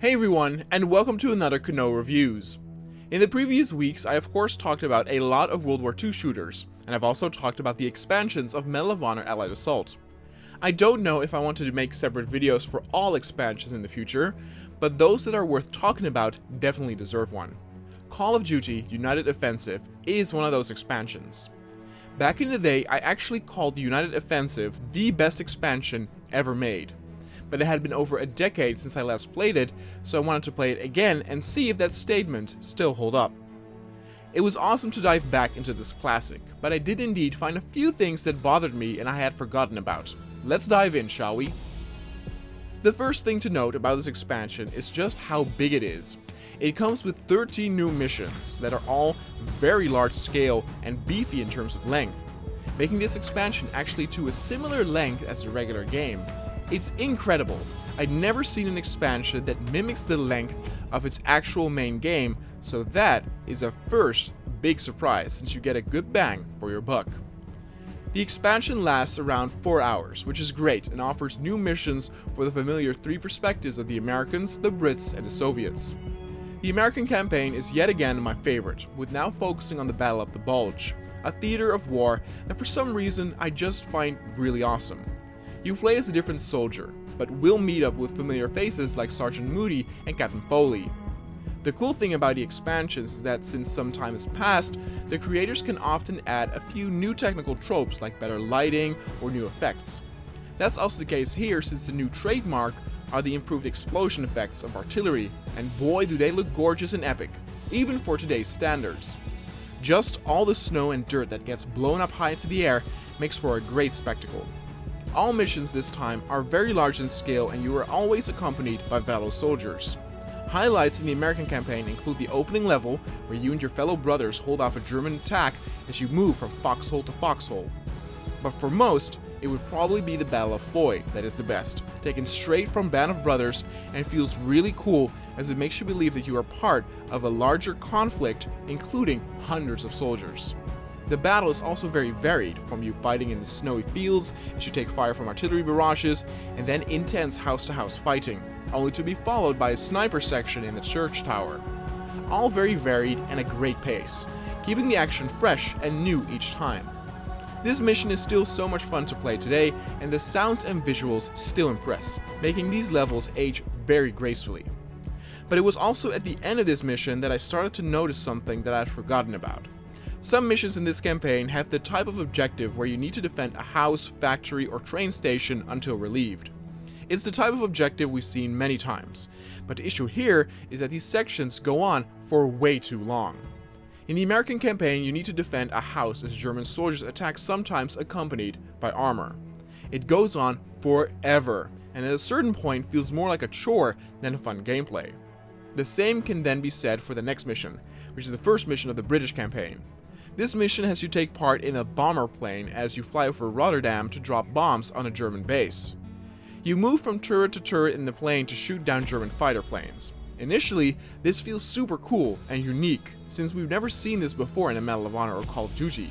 Hey everyone, and welcome to another Kano Reviews. In the previous weeks, I of course talked about a lot of World War II shooters, and I've also talked about the expansions of Medal of Honor Allied Assault. I don't know if I wanted to make separate videos for all expansions in the future, but those that are worth talking about definitely deserve one. Call of Duty United Offensive is one of those expansions. Back in the day, I actually called the United Offensive the best expansion ever made. But it had been over a decade since I last played it, so I wanted to play it again and see if that statement still hold up. It was awesome to dive back into this classic, but I did indeed find a few things that bothered me and I had forgotten about. Let's dive in, shall we? The first thing to note about this expansion is just how big it is. It comes with 13 new missions that are all very large scale and beefy in terms of length, making this expansion actually to a similar length as the regular game. It's incredible. I'd never seen an expansion that mimics the length of its actual main game, so that is a first big surprise since you get a good bang for your buck. The expansion lasts around 4 hours, which is great and offers new missions for the familiar three perspectives of the Americans, the Brits, and the Soviets. The American campaign is yet again my favorite, with now focusing on the Battle of the Bulge, a theater of war that for some reason I just find really awesome. You play as a different soldier, but will meet up with familiar faces like Sergeant Moody and Captain Foley. The cool thing about the expansions is that since some time has passed, the creators can often add a few new technical tropes like better lighting or new effects. That's also the case here since the new trademark are the improved explosion effects of artillery, and boy do they look gorgeous and epic, even for today's standards. Just all the snow and dirt that gets blown up high into the air makes for a great spectacle. All missions this time are very large in scale and you are always accompanied by fellow soldiers. Highlights in the American campaign include the opening level, where you and your fellow brothers hold off a German attack as you move from foxhole to foxhole. But for most, it would probably be the Battle of Foy that is the best, taken straight from Band of Brothers, and feels really cool as it makes you believe that you are part of a larger conflict including hundreds of soldiers. The battle is also very varied, from you fighting in the snowy fields as you take fire from artillery barrages, and then intense house-to-house fighting, only to be followed by a sniper section in the church tower. All very varied and a great pace, keeping the action fresh and new each time. This mission is still so much fun to play today, and the sounds and visuals still impress, making these levels age very gracefully. But it was also at the end of this mission that I started to notice something that I had forgotten about. Some missions in this campaign have the type of objective where you need to defend a house, factory, or train station until relieved. It's the type of objective we've seen many times, but the issue here is that these sections go on for way too long. In the American campaign, you need to defend a house as German soldiers attack, sometimes accompanied by armor. It goes on forever, and at a certain point feels more like a chore than fun gameplay. The same can then be said for the next mission, which is the first mission of the British campaign. This mission has you take part in a bomber plane as you fly over Rotterdam to drop bombs on a German base. You move from turret to turret in the plane to shoot down German fighter planes. Initially, this feels super cool and unique, since we've never seen this before in a Medal of Honor or Call of Duty.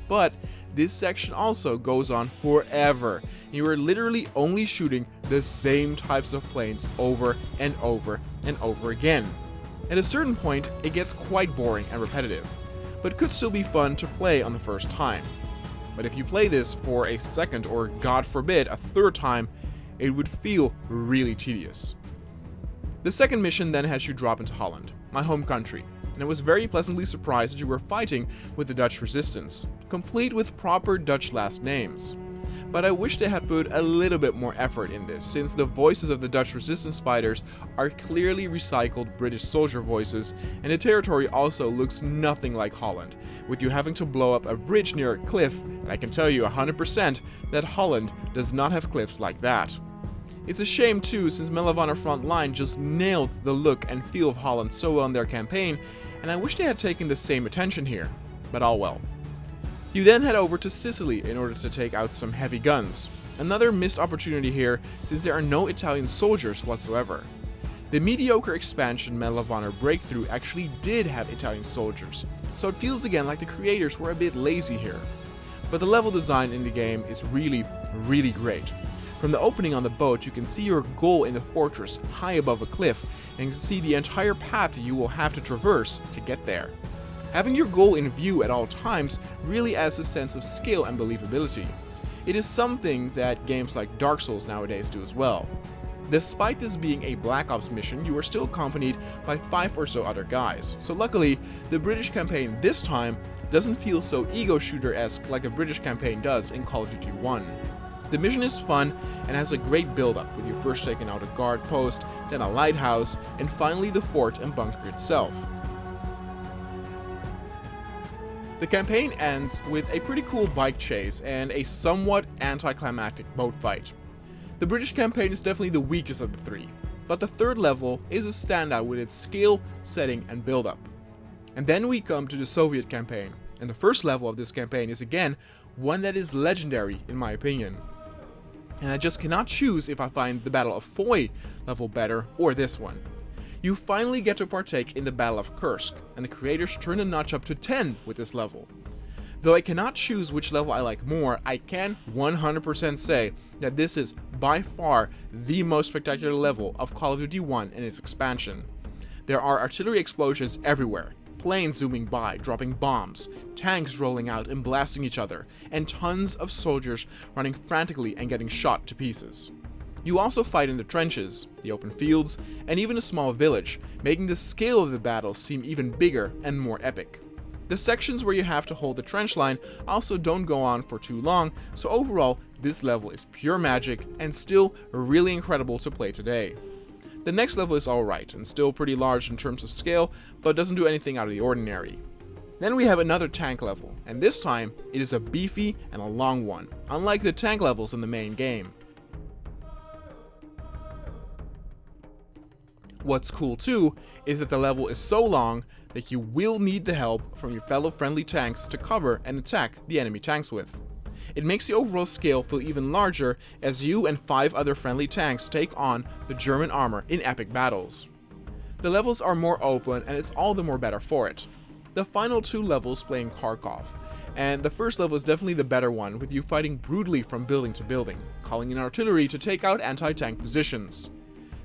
But this section also goes on forever, and you are literally only shooting the same types of planes over and over and over again. At a certain point, it gets quite boring and repetitive, but could still be fun to play on the first time. But if you play this for a second or, God forbid, a third time, it would feel really tedious. The second mission then has you drop into Holland, my home country, and I was very pleasantly surprised that you were fighting with the Dutch resistance, complete with proper Dutch last names. But I wish they had put a little bit more effort in this, since the voices of the Dutch resistance fighters are clearly recycled British soldier voices, and the territory also looks nothing like Holland, with you having to blow up a bridge near a cliff, and I can tell you 100% that Holland does not have cliffs like that. It's a shame too, since Medal of Honor Frontline just nailed the look and feel of Holland so well in their campaign, and I wish they had taken the same attention here, but all well. You then head over to Sicily in order to take out some heavy guns. Another missed opportunity here, since there are no Italian soldiers whatsoever. The mediocre expansion Medal of Honor Breakthrough actually did have Italian soldiers, so it feels again like the creators were a bit lazy here. But the level design in the game is really great. From the opening on the boat, you can see your goal in the fortress high above a cliff, and you can see the entire path you will have to traverse to get there. Having your goal in view at all times really adds a sense of scale and believability. It is something that games like Dark Souls nowadays do as well. Despite this being a Black Ops mission, you are still accompanied by 5 or so other guys, so luckily, the British campaign this time doesn't feel so ego shooter-esque like the British campaign does in Call of Duty 1. The mission is fun and has a great build-up, with you first taking out a guard post, then a lighthouse, and finally the fort and bunker itself. The campaign ends with a pretty cool bike chase and a somewhat anticlimactic boat fight. The British campaign is definitely the weakest of the three, but the third level is a standout with its scale, setting, and build-up. And then we come to the Soviet campaign, and the first level of this campaign is again one that is legendary in my opinion. And I just cannot choose if I find the Battle of Foy level better or this one. You finally get to partake in the Battle of Kursk, and the creators turn the notch up to 10 with this level. Though I cannot choose which level I like more, I can 100% say that this is by far the most spectacular level of Call of Duty 1 and its expansion. There are artillery explosions everywhere, planes zooming by, dropping bombs, tanks rolling out and blasting each other, and tons of soldiers running frantically and getting shot to pieces. You also fight in the trenches, the open fields, and even a small village, making the scale of the battle seem even bigger and more epic. The sections where you have to hold the trench line also don't go on for too long, so overall, this level is pure magic and still really incredible to play today. The next level is alright and still pretty large in terms of scale, but doesn't do anything out of the ordinary. Then we have another tank level, and this time it is a beefy and a long one, unlike the tank levels in the main game. What's cool too is that the level is so long that you will need the help from your fellow friendly tanks to cover and attack the enemy tanks with. It makes the overall scale feel even larger as you and 5 other friendly tanks take on the German armor in epic battles. The levels are more open and it's all the more better for it. The final 2 levels play in Kharkov, and the first level is definitely the better one, with you fighting brutally from building to building, calling in artillery to take out anti-tank positions.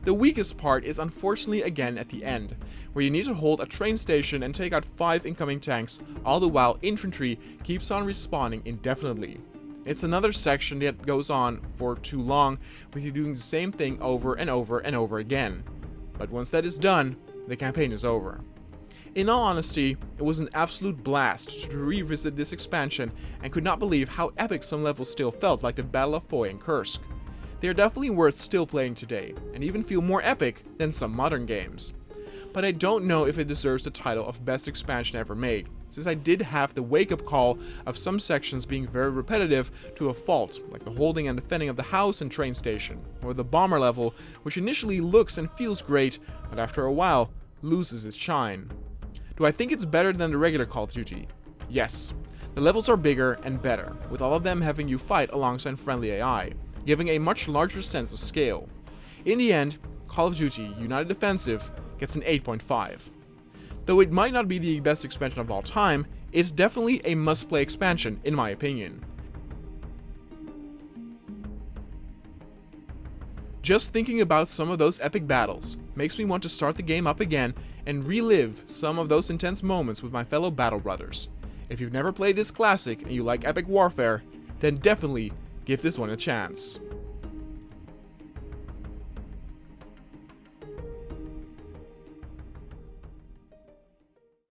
The weakest part is unfortunately again at the end, where you need to hold a train station and take out 5 incoming tanks, all the while infantry keeps on respawning indefinitely. It's another section that goes on for too long, with you doing the same thing over and over and over again. But once that is done, the campaign is over. In all honesty, it was an absolute blast to revisit this expansion and could not believe how epic some levels still felt, like the Battle of Foy and Kursk. They are definitely worth still playing today, and even feel more epic than some modern games. But I don't know if it deserves the title of best expansion ever made, since I did have the wake-up call of some sections being very repetitive to a fault, like the holding and defending of the house and train station, or the bomber level, which initially looks and feels great, but after a while, loses its shine. Do I think it's better than the regular Call of Duty? Yes. The levels are bigger and better, with all of them having you fight alongside friendly AI, giving a much larger sense of scale. In the end, Call of Duty United Defensive gets an 8.5. Though it might not be the best expansion of all time, it's definitely a must-play expansion in my opinion. Just thinking about some of those epic battles makes me want to start the game up again and relive some of those intense moments with my fellow battle brothers. If you've never played this classic and you like epic warfare, then definitely give this one a chance.